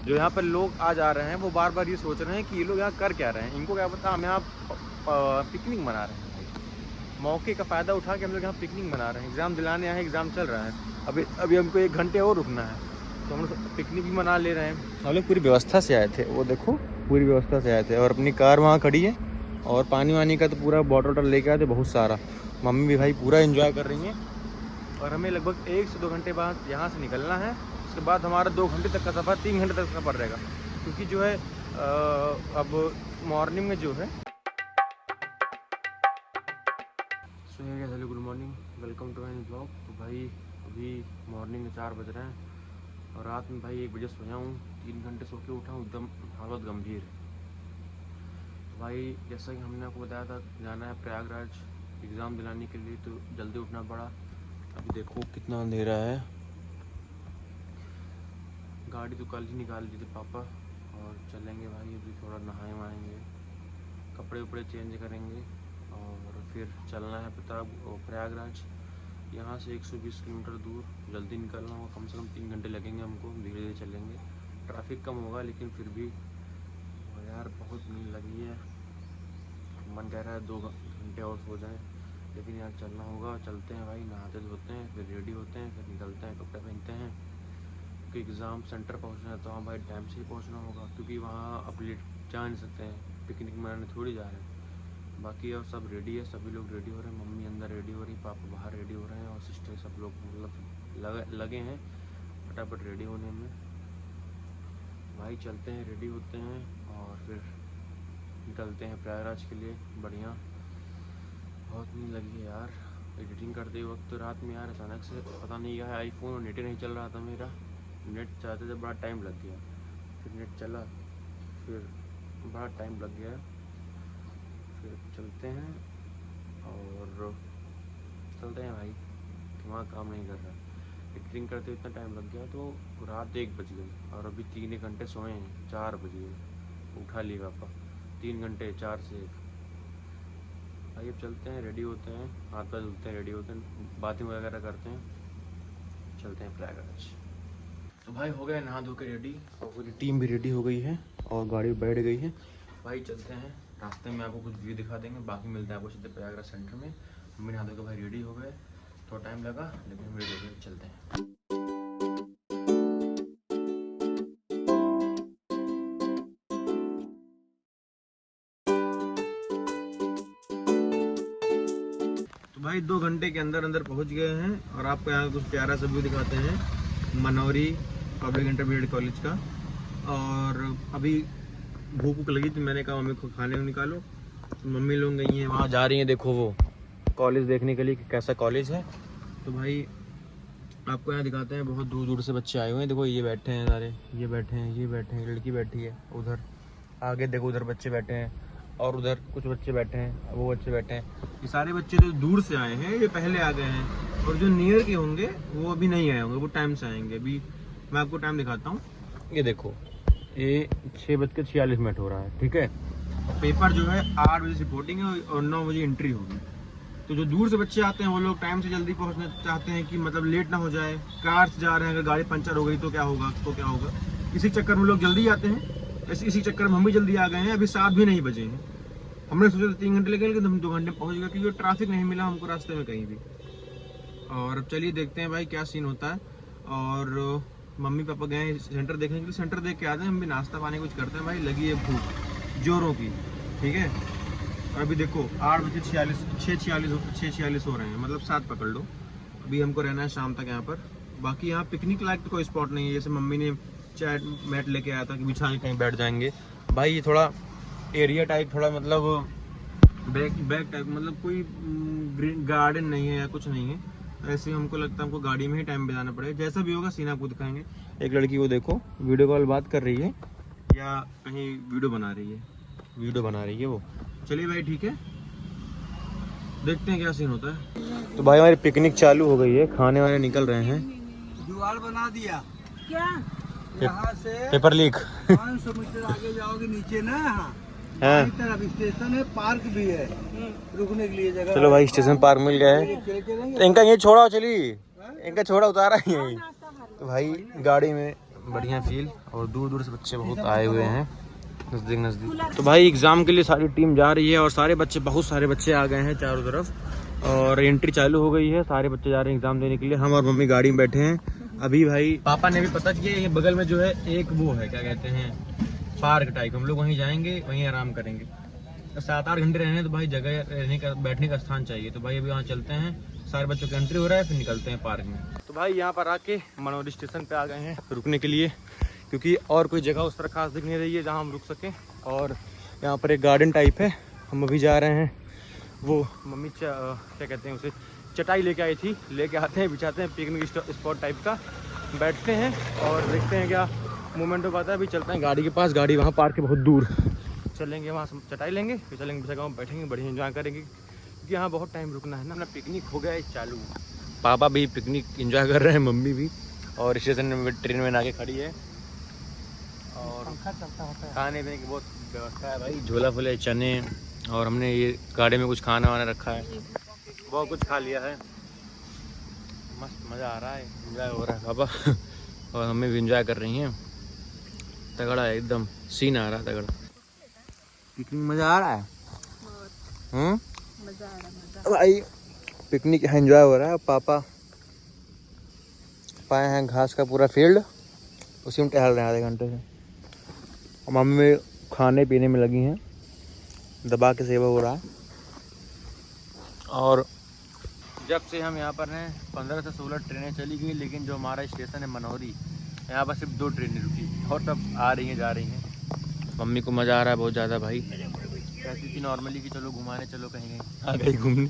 जो यहाँ पर लोग आ जा रहे हैं वो बार बार ये सोच रहे हैं कि ये लोग यहाँ कर क्या रहे हैं, इनको क्या पता हम यहाँ पिकनिक मना रहे हैं। मौके का फ़ायदा उठा के हम लोग यहाँ पिकनिक मना रहे हैं। एग्ज़ाम दिलाने आए हैं, एग्ज़ाम चल रहा है, अभी हमको 1 घंटे और रुकना है, तो हम लोग पिकनिक भी मना ले रहे हैं। हम लोग पूरी व्यवस्था से आए थे, वो देखो पूरी व्यवस्था से आए थे, और अपनी कार वहाँ खड़ी है, और पानी वानी का तो पूरा बॉटल लेके आए थे बहुत सारा। मम्मी भी भाई पूरा एंजॉय कर रही हैं। और हमें लगभग 1 से 2 घंटे बाद यहाँ से निकलना है। उसके बाद हमारा 2 घंटे तक का सफ़र, 3 घंटे तक का सफ़र रहेगा, क्योंकि जो है अब मॉर्निंग में जो है। So hello, good morning, welcome to my blog. तो भाई अभी मॉर्निंग में 4 बज रहे हैं, और रात में भाई 1 बजे सोया हूँ, 3 घंटे सो के उठा हूँ, एकदम हालत गंभीर। तो भाई जैसा कि हमने आपको बताया था, जाना है प्रयागराज एग्ज़ाम दिलाने के लिए, तो जल्दी उठना पड़ा। अभी देखो कितना अंधेरा है। गाड़ी तो कल ही निकाल दी थी पापा, और चलेंगे भाई। अभी थोड़ा नहाए वहाएंगे, कपड़े वपड़े चेंज करेंगे, और फिर चलना है प्रयागराज। यहाँ से 120 किलोमीटर दूर। जल्दी निकलना होगा, कम से कम 3 घंटे लगेंगे हमको, धीरे धीरे चलेंगे। ट्रैफिक कम होगा, लेकिन फिर भी यार बहुत नींद लगी है। मन कह रहा है 2 घंटे और सो जाएं, लेकिन यार चलना होगा। चलते हैं भाई, नहाते धोते हैं, फिर रेडी होते हैं, फिर निकलते हैं, कपड़े पहनते हैं, क्योंकि एग्ज़ाम सेंटर पहुंचना है, तो हाँ भाई टाइम से ही पहुंचना होगा, क्योंकि वहाँ अब लेट जा नहीं सकते हैं, पिकनिक मनाने थोड़ी जा रहे हैं। बाकी अब सब रेडी है, सभी लोग रेडी हो रहे हैं, मम्मी अंदर रेडी हो रही, पापा बाहर रेडी हो रहे हैं, और सिस्टर सब लोग मतलब लगे हैं फटाफट रेडी होने में। भाई चलते हैं, रेडी होते हैं, और फिर निकलते हैं प्रयागराज के लिए। बढ़िया, बहुत नींद लगी है यार। एडिटिंग करते वक्त रात में यार अचानक से पता नहीं क्या है, आईफोन और नेट ही नहीं चल रहा था मेरा। नेट चाहते थे, बड़ा टाइम लग गया, फिर नेट चला, फिर बड़ा टाइम लग गया। फिर चलते हैं, और चलते हैं भाई, दिमाग काम नहीं कर रहा। एडिटिंग करते इतना टाइम लग गया, तो रात 1 बज गई, और अभी 3 घंटे सोए हैं, 4 बज गए। उठा लिए पापा, 3 घंटे 4 से 1। भाई अब चलते हैं, रेडी होते हैं, हाथ पैर धुलते हैं, रेडी होते हैं, बातें वगैरह करते हैं, चलते हैं प्रयागराज। तो भाई हो गए नहा धो के रेडी, और पूरी टीम भी रेडी हो गई है, और गाड़ी बैठ गई है। भाई चलते हैं, रास्ते में आपको कुछ व्यू दिखा देंगे, बाकी मिलते हैं आपको सीधे प्रयागराज सेंटर में। हम नहा धो के भाई रेडी हो गए, थोड़ा टाइम लगा, लेकिन हम रेडी हो गए, चलते हैं। तो भाई 2 घंटे के अंदर अंदर पहुंच गए हैं, और आपको यहाँ कुछ प्यारा सा व्यू दिखाते हैं मनौरी पब्लिक इंटरमीडिएट कॉलेज का। और अभी भूख भूख लगी, तो मैंने कहा मम्मी को खाने को निकालो, तो मम्मी लोग गई हैं वहाँ, जा रही हैं देखो वो कॉलेज देखने के लिए कि कैसा कॉलेज है। तो भाई आपको यहाँ दिखाते हैं, बहुत दूर दूर से बच्चे आए हुए हैं। देखो ये बैठे हैं सारे, ये बैठे हैं, ये बैठे हैं, लड़की बैठी है उधर आगे, देखो उधर बच्चे बैठे हैं, और उधर कुछ बच्चे बैठे हैं, वो बच्चे बैठे हैं। ये सारे बच्चे जो दूर से आए हैं, ये पहले आ गए हैं, और जो नियर के होंगे वो अभी नहीं आए होंगे, वो टाइम से आएंगे। अभी मैं आपको टाइम दिखाता हूँ, ये देखो ये 6:46 हो रहा है, ठीक है। पेपर जो है 8 बजे रिपोर्टिंग है, और 9 बजे एंट्री होगी। तो जो दूर से बच्चे आते हैं वो लोग टाइम से जल्दी पहुंचना चाहते हैं, कि मतलब लेट ना हो जाए। कार से जा रहे हैं, अगर गाड़ी पंचर हो गई तो क्या होगा, इसी चक्कर में लोग जल्दी आते हैं। इसी चक्कर में हम भी जल्दी आ गए हैं, अभी 7 भी नहीं बजे हैं। हमने सोचा 3 घंटे लगेंगे, लेकिन हम 2 घंटे में पहुंच गए, क्योंकि ट्रैफिक नहीं मिला हमको रास्ते में कहीं भी। और अब चलिए देखते हैं भाई क्या सीन होता है। और मम्मी पापा गए सेंटर देखने के लिए, सेंटर देख के आते हैं, हम भी नाश्ता पानी कुछ करते हैं। भाई लगी है भूख जोरों की, ठीक है। और अभी देखो 6:46 हो रहे हैं, मतलब 7 पकड़ लो। अभी हमको रहना है शाम तक यहाँ पर। बाकी यहाँ पिकनिक लायक तो कोई स्पॉट नहीं है, जैसे मम्मी ने चैट मैट लेके आया था कि बिछा के कहीं बैठ जाएंगे। भाई ये थोड़ा एरिया टाइप, थोड़ा मतलब बैक टाइप, मतलब कोई ग्रीन गार्डन नहीं है या कुछ नहीं है। ऐसे हमको लगता है हमको गाड़ी में ही टाइम बिताना पड़ेगा। जैसा भी होगा सीन आपको दिखाएंगे। एक लड़की को देखो वीडियो कॉल बात कर रही है, या कहीं वीडियो बना रही है वो। चलिए भाई ठीक है, देखते हैं क्या सीन होता है। तो भाई हमारी पिकनिक चालू हो गई है, खाने वाने निकल रहे हैं। जुगाड़ बना दिया क्या? यहाँ से पेपर लीक 500 मीटर आगे जाओगे नीचे ना, हाँ। तरफ स्टेशन है, पार्क भी है, रुकने के लिए जगह। चलो भाई स्टेशन पार्क मिल गया है। तो इनका ये छोड़ा, चलिए इनका छोड़ा उतारा ही है। तो भाई गाड़ी में बढ़िया फील, और दूर दूर से बच्चे बहुत आए हुए हैं, नज़दीक नज़दीक। तो भाई एग्ज़ाम के लिए सारी टीम जा रही है और सारे बच्चे, बहुत सारे बच्चे आ गए हैं चारों तरफ, और एंट्री चालू हो गई है। सारे बच्चे जा रहे हैं एग्ज़ाम देने के लिए। हम और मम्मी गाड़ी में बैठे हैं अभी। भाई पापा ने भी पता किया, ये बगल में जो है एक वो है, क्या कहते हैं, पार्क टाइप, हम लोग वहीं जाएंगे, वहीं आराम करेंगे। तो 7-8 घंटे रहने हैं तो भाई जगह रहने का, बैठने का स्थान चाहिए। तो भाई अभी वहाँ चलते हैं, सारे बच्चों की एंट्री हो रहा है, फिर निकलते हैं पार्क में। तो भाई यहाँ पर आके मनोरी स्टेशन पे आ गए हैं रुकने के लिए, क्योंकि और कोई जगह उस तरह खास दिख नहीं रही है जहाँ हम रुक सकें। और यहाँ पर एक गार्डन टाइप है, हम अभी जा रहे हैं। वो मम्मी क्या कहते हैं उसे, चटाई लेके आई थी, लेके आते हैं, बिछाते हैं, पिकनिक स्पॉट टाइप का, बैठते हैं और देखते हैं क्या मूवमेंट हो पाता है। अभी चलते हैं गाड़ी के पास, गाड़ी वहाँ पार्क है बहुत दूर, चलेंगे वहाँ चटाई लेंगे, फिर चलेंगे जगह में बैठेंगे, बढ़िया एंजॉय करेंगे, क्योंकि यहाँ बहुत टाइम रुकना है ना। अपना पिकनिक हो गया है चालू, पापा भी पिकनिक एंजॉय कर रहे हैं, मम्मी भी, और स्टेशन में ट्रेन में आके खड़ी है, और खाने पीने की बहुत व्यवस्था है भाई, झोला फुले, चने, और हमने ये गाड़ी में कुछ खाना वाना रखा है, बहुत कुछ खा लिया है। मस्त मज़ा आ रहा है, एंजॉय हो रहा है पापा और मम्मी भी एंजॉय कर रही हैं। तगड़ा है एकदम, सीन आ रहा है तगड़ा। पिकनिक मज़ा आ रहा है, मज़ा आ रहा है भाई, पिकनिक एंजॉय हो रहा है। पापा पाए हैं घास का पूरा फील्ड, उसी में टहल रहे हैं आधे घंटे से, और मम्मी खाने पीने में लगी हैं, दबा के सेवा हो रहा है। और जब से हम यहाँ पर हैं 15 से 16 ट्रेनें चली गई, लेकिन जो हमारा स्टेशन है मनोरी, यहाँ पर सिर्फ 2 ट्रेनें रुकी, और सब आ रही हैं जा रही हैं। मम्मी को मज़ा आ रहा है बहुत ज़्यादा भाई, कहती थी नॉर्मली कि चलो घुमाने चलो कहीं कहीं, आ गई घूमने।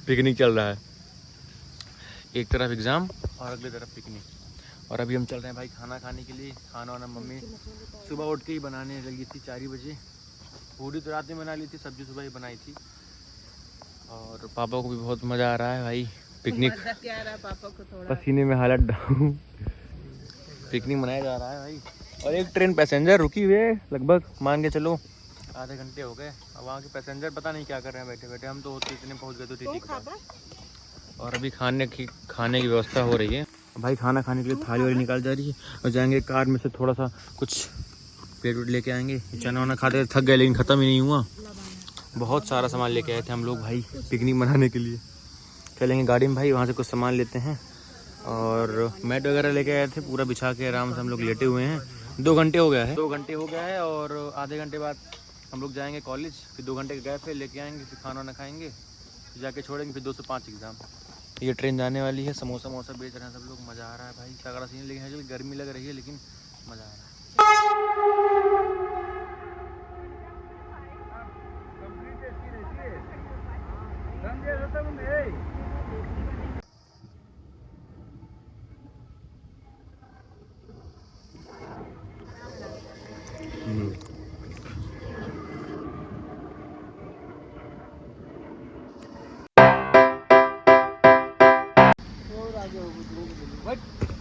पिकनिक चल रहा है, एक तरफ एग्ज़ाम और अगली तरफ पिकनिक। और अभी हम चल रहे हैं भाई खाना खाने के लिए। खाना वाना मम्मी सुबह उठ के ही बनाने लगी थी 4 बजे, पूरी तो रात में बना ली थी, सब्जी सुबह ही बनाई थी। और पापा को भी बहुत मज़ा आ रहा है भाई, पिकनिक, पापा को थोड़ा पसीने में हालत डाउन, पिकनिक मनाया जा रहा है भाई। और एक ट्रेन पैसेंजर रुकी हुई है, लगभग मान के चलो आधे घंटे हो गए। अब वहाँ के पैसेंजर पता नहीं क्या कर रहे हैं बैठे बैठे, हम तो होते इतने पहुँच गए तो टीटी के पास। और अभी खाने की व्यवस्था हो रही है भाई, खाना खाने के लिए थाली वाली निकाल जा रही है, और जाएंगे कार में से थोड़ा सा कुछ प्लेट वेट लेके आएंगे। चना वना खाते थक गए, लेकिन ख़त्म ही नहीं हुआ, बहुत सारा सामान लेके आए थे हम लोग भाई पिकनिक मनाने के लिए। चलेंगे गाड़ी में भाई, वहाँ से कुछ सामान लेते हैं, और मैट वगैरह लेके आए थे, पूरा बिछा के आराम से हम लोग लेटे हुए हैं। 2 घंटे हो गया है, 2 घंटे हो गया है, और आधे घंटे बाद हम लोग जाएंगे कॉलेज, फिर 2 घंटे के गए, फिर लेके आएंगे, फिर खाना वाना खाएंगे, फिर जाके छोड़ेंगे, फिर 2 से 5 एग्ज़ाम। ये ट्रेन जाने वाली है, समोसा वमोसा बेच रहे हैं सब लोग, मज़ा आ रहा है भाई, तगड़ा सीन। लेकिन गर्मी लग रही है, लेकिन मज़ा आ रहा है।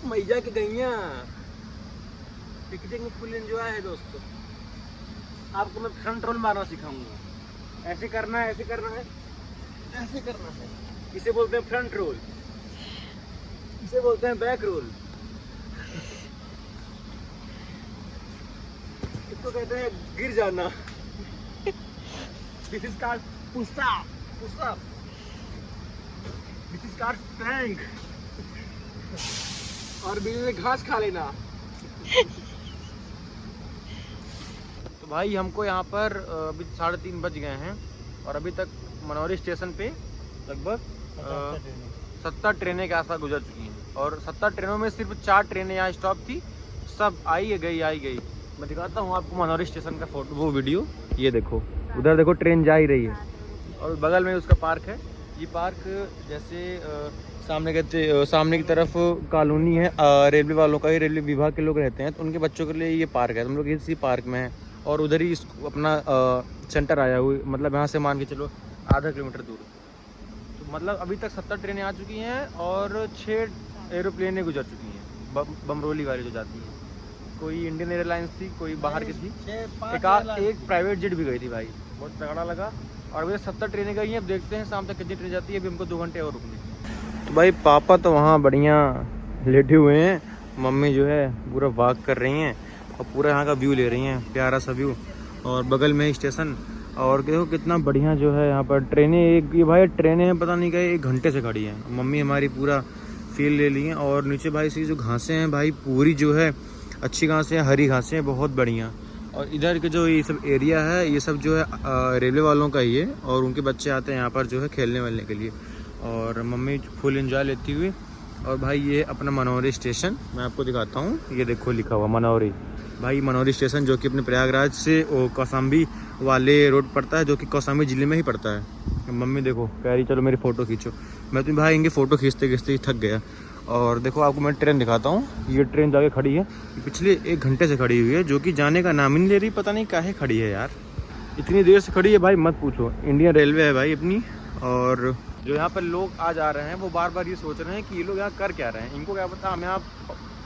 मैया की गैया पिकनिक में फुल एंजॉय है दोस्तों। आपको मैं फ्रंट रोल मारना सिखाऊंगा, ऐसे करना है, ऐसे करना है, ऐसे करना है। इसे बोलते हैं फ्रंट रोल, इसे बोलते हैं बैक रोल, इसको कहते हैं गिर जाना। This is called push up, push up, this is called prank, और बीच में घास खा लेना। तो भाई हमको यहाँ पर अभी 3:30 बज गए हैं, और अभी तक मनोरी स्टेशन पे लगभग 70 ट्रेनें के आसपास गुजर चुकी हैं, और 70 ट्रेनों में सिर्फ 4 ट्रेनें यहाँ स्टॉप थी, सब आई गई आई गई। मैं दिखाता हूँ आपको मनोरी स्टेशन का फोटो, वो वीडियो, ये देखो, उधर देखो ट्रेन जा ही रही है, और बगल में उसका पार्क है। ये पार्क जैसे सामने की तरफ कॉलोनी है रेलवे वालों का, ही रेलवे विभाग के लोग रहते हैं, तो उनके बच्चों के लिए ये पार्क है। हम लोग इसी पार्क में हैं, और उधर ही अपना सेंटर आया हुआ, मतलब यहाँ से मान के चलो आधा किलोमीटर दूर। तो मतलब अभी तक 70 ट्रेनें आ चुकी हैं, और 6 एरोप्लेनें गुजर चुकी हैं, बमरोली वाली जो जाती हैं। कोई इंडियन एयरलाइंस थी, कोई बाहर की थी, एक प्राइवेट जेट भी गई थी भाई, बहुत तगड़ा लगा। और अभी 70 ट्रेनें गई हैं, अब देखते हैं शाम तक कितनी ट्रेन जाती है। अभी हमको 2 घंटे और रुकनी है। तो भाई पापा तो वहाँ बढ़िया लेटे हुए हैं, मम्मी जो है पूरा वॉक कर रही हैं और पूरा यहाँ का व्यू ले रही हैं, प्यारा सा व्यू। और बगल में स्टेशन, और देखो कितना बढ़िया जो है यहाँ पर ट्रेनें। एक ये भाई ट्रेनें पता नहीं क्या 1 घंटे से खड़ी हैं। मम्मी हमारी पूरा फील ले ली हैं। और नीचे भाई सी जो घासें हैं भाई पूरी जो है अच्छी घासें हैं, हरी घासें हैं, बहुत बढ़िया। और इधर के जो ये सब एरिया है ये सब जो है रेलवे वालों का ही है, और उनके बच्चे आते हैं यहाँ पर जो है खेलने वेलने के लिए। और मम्मी फुल एंजॉय लेती हुई। और भाई ये अपना मनौरी स्टेशन मैं आपको दिखाता हूँ, ये देखो लिखा हुआ मनौरी। भाई मनौरी स्टेशन जो कि अपने प्रयागराज से कौशाम्बी वाले रोड पड़ता है, जो कि कौशाम्बी ज़िले में ही पड़ता है। मम्मी देखो कह रही चलो मेरी फ़ोटो खींचो। मैं तो भाई इनकी फ़ोटो खींचते खींचते थक गया। और देखो आपको मैं ट्रेन दिखाता हूँ, ये ट्रेन जाके खड़ी है, पिछले 1 घंटे से खड़ी हुई है, जो कि जाने का नाम ही नहीं ले रही। पता नहीं काहे खड़ी है यार, इतनी देर से खड़ी है भाई मत पूछो। इंडियन रेलवे है भाई अपनी। और जो यहाँ पर लोग आ जा रहे हैं वो बार बार ये सोच रहे हैं कि ये लोग यहाँ कर क्या रहे हैं, इनको क्या पता हम यहाँ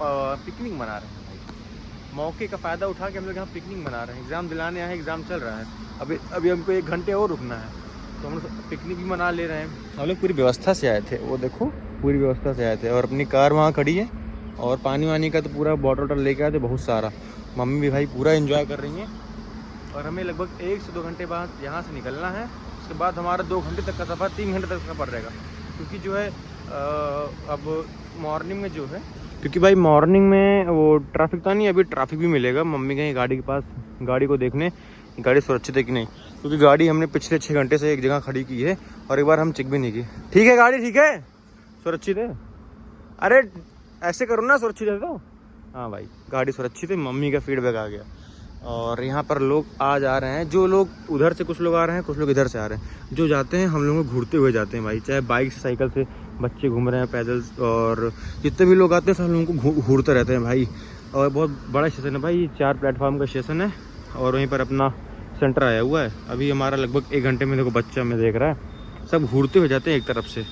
पिकनिक मना रहे हैं भाई। मौके का फ़ायदा उठा के हम लोग यहाँ पिकनिक मना रहे हैं, एग्ज़ाम दिलाने आए हैं, एग्ज़ाम चल रहा है। अभी हमको 1 घंटे और रुकना है, तो हम लोग पिकनिक भी मना ले रहे हैं। हम लोग पूरी व्यवस्था से आए थे, वो देखो पूरी व्यवस्था से आए थे। और अपनी कार वहाँ खड़ी है, और पानी वानी का तो पूरा बॉटल वॉटल लेके आए थे बहुत सारा। मम्मी भी भाई पूरा एंजॉय कर रही हैं। और हमें लगभग 1 से 2 घंटे बाद यहाँ से निकलना है। उसके बाद हमारा 2 घंटे तक का सफ़र, 3 घंटे तक का सफ़र रहेगा। क्योंकि जो है अब मॉर्निंग में जो है, क्योंकि भाई मॉर्निंग में वो ट्रैफिक था नहीं, अभी ट्रैफिक भी मिलेगा। मम्मी गई गाड़ी के पास, गाड़ी को देखने गाड़ी सुरक्षित है कि नहीं, क्योंकि गाड़ी हमने पिछले 6 घंटे से एक जगह खड़ी की है और एक बार हम चेक भी नहीं की। ठीक है गाड़ी, ठीक है, सुरक्षित है। अरे ऐसे करो ना, सुरक्षित है तो। हाँ भाई गाड़ी सुरक्षित है, मम्मी का फीडबैक आ गया। और यहाँ पर लोग आ जा रहे हैं, जो लोग उधर से कुछ लोग आ रहे हैं, कुछ लोग इधर से आ रहे हैं। जो जाते हैं हम लोग घूरते हुए जाते हैं भाई, चाहे बाइक से, साइकिल से, बच्चे घूम रहे हैं पैदल, और जितने भी लोग आते हैं सब लोगों को घूरते रहते हैं भाई। और बहुत बड़ा स्टेशन है भाई, 4 प्लेटफॉर्म का स्टेशन है, और वहीं पर अपना सेंटर आया हुआ है। अभी हमारा लगभग 1 घंटे में देखो बच्चा में देख रहा है, सब घूरते हुए जाते हैं एक तरफ से।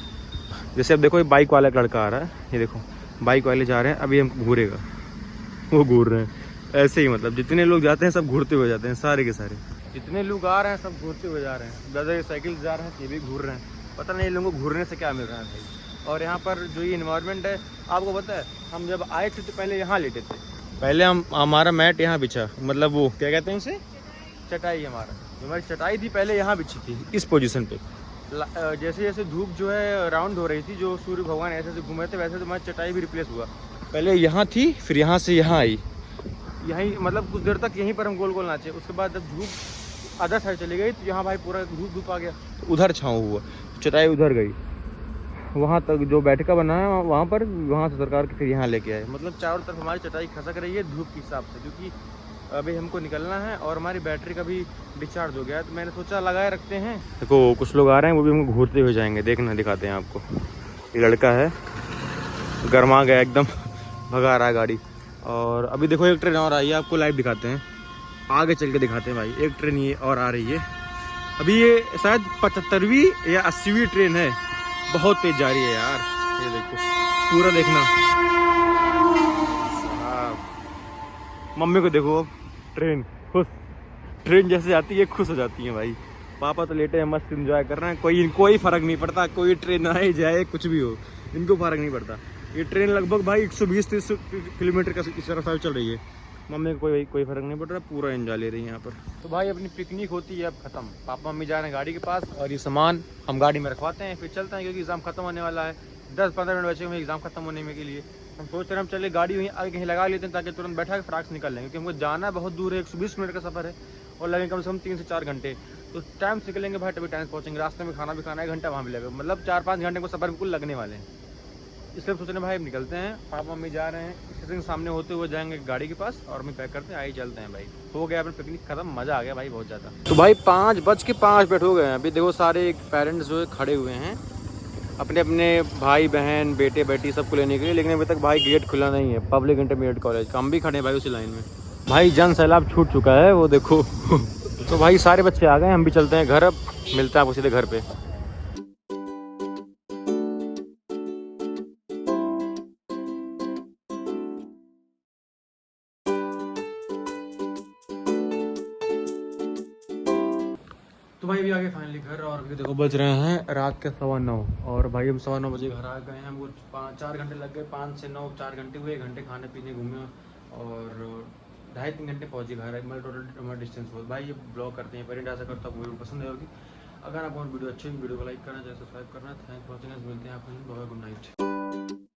जैसे अब देखो ये बाइक वाला लड़का आ रहा है, ये देखो बाइक वाले जा रहे हैं, अभी हम घूरेगा, वो घूर रहे हैं ऐसे ही। मतलब जितने लोग जाते हैं सब घूरते हुए जाते हैं, सारे के सारे जितने लोग आ रहे हैं सब घूरते हुए जा रहे हैं। दादा ये साइकिल जा रहे हैं, ये भी घूर रहे हैं, पता नहीं इन लोगों को घूरने से क्या मिल रहा है भाई। और यहाँ पर जो ये इन्वायरमेंट है, आपको पता है हम जब आए थे तो पहले यहाँ लेटे थे, पहले हमारा मैट यहाँ बिछा, मतलब वो क्या कहते हैं उसे, चटाई। हमारी चटाई थी पहले यहाँ बिछी थी इस पोजीशन पे। जैसे जैसे धूप जो है राउंड हो रही थी, जो सूर्य भगवान ऐसे ऐसे घूमे थे, वैसे तो हमारी चटाई भी रिप्लेस हुआ। पहले यहाँ थी, फिर यहाँ से यहाँ आई, यहीं मतलब कुछ देर तक यहीं पर हम गोल गोल नाचे। उसके बाद जब धूप अदर साइड चली गई तो यहाँ भाई पूरा धूप आ गया, तो उधर छाँव हुआ, चटाई उधर गई, वहाँ तक जो बैठका बना है वहाँ पर, वहाँ से सरकार के फिर यहाँ लेके आए। मतलब चारों तरफ हमारी चटाई खसक रही है धूप के हिसाब से, क्योंकि अभी हमको निकलना है और हमारी बैटरी का भी डिस्चार्ज हो गया है, तो मैंने सोचा लगाए रखते हैं। देखो कुछ लोग आ रहे हैं, वो भी हमको घूरते हुए जाएंगे, देखना दिखाते हैं आपको। ये लड़का है, गर्मा गया एकदम, भगा रहा है गाड़ी। और अभी देखो एक ट्रेन और आई है, आपको लाइव दिखाते हैं, आगे चल के दिखाते हैं भाई। एक ट्रेन ये और आ रही है, अभी ये शायद 75वीं या 80वीं ट्रेन है, बहुत तेज जा रही है यार। ये देखो पूरा देखना, मम्मी को देखो, ट्रेन खुश, ट्रेन जैसे आती है खुश हो जाती है भाई। पापा तो लेटे हैं मस्त एंजॉय कर रहे हैं, कोई फर्क नहीं पड़ता, कोई ट्रेन आए जाए कुछ भी हो, इनको फर्क नहीं पड़ता। ये ट्रेन लगभग भाई 120-130 किलोमीटर का इस तरफ चल रही है, मम्मी को कोई फर्क नहीं पड़ रहा, पूरा एंजॉय ले रही है यहाँ पर। तो भाई अपनी पिकनिक होती है अब खत्म, पापा मम्मी जा रहे हैं गाड़ी के पास, और ये सामान हम गाड़ी में रखवाते हैं, फिर चलते हैं, क्योंकि एग्जाम खत्म होने वाला है, 10-15 मिनट बचे हुए एग्जाम खत्म होने में के लिए। हम सोच रहे हैं हम चले गाड़ी वहीं आगे कहीं लगा लेते हैं, ताकि तुरंत बैठा के फटाक से निकल लेंगे, क्योंकि हमको जाना बहुत दूर है, 120 मिनट का सफर है, और लगेंगे कम से कम 3 से 4 घंटे। तो टाइम से निकलेंगे भाई तभी टाइम पहुँचेंगे, रास्ते में खाना भी खाना है, 1 घंटा वहाँ भी लगेगा, मतलब 4-5 घंटे को सफर बिल्कुल लगने वाले हैं। इसलिए सोच रहे हैं भाई निकलते हैं, पापा मम्मी जा रहे हैं, स्टेशन के सामने होते हुए जाएंगे गाड़ी के पास, और हम पैक करते हैं, आइए चलते हैं भाई। हो गया अपनी पिकनिक खत्म, मज़ा आ गया भाई बहुत ज़्यादा। तो भाई 5:05 हो गए हैं, अभी देखो सारे पेरेंट्स जो है खड़े हुए हैं अपने अपने भाई बहन बेटे बेटी सबको लेने के लिए, लेकिन अभी तक भाई गेट खुला नहीं है पब्लिक इंटरमीडिएट कॉलेज का। हम भी खड़े हैं भाई उसी लाइन में, भाई जन सैलाब छूट चुका है वो देखो। तो भाई सारे बच्चे आ गए, हम भी चलते हैं घर, अब मिलते हैं आपको सीधे घर पे। तो तो भाई अभी आगे फाइनली घर, और अभी देखो बज रहे हैं रात के 9:15 और भाई हम 9:15 बजे घर आ गए हैं। हमको 4 घंटे लग गए, 5 से 9 4 घंटे हुए, 1 घंटे खाने पीने घूमे और 2.5-3 घंटे पहुँचे घर। मतलब टोटल हमारा डिस्टेंस बहुत। भाई ये ब्लॉग करते हैं पेरेंट, ऐसा करता आपको वीडियो पसंद होगी। अगर आपको वीडियो अच्छी है वीडियो को लाइक करना, चैनल सब्सक्राइब करना। थैंक्स फॉर वॉचिंग, मिलते हैं आपको। Good night.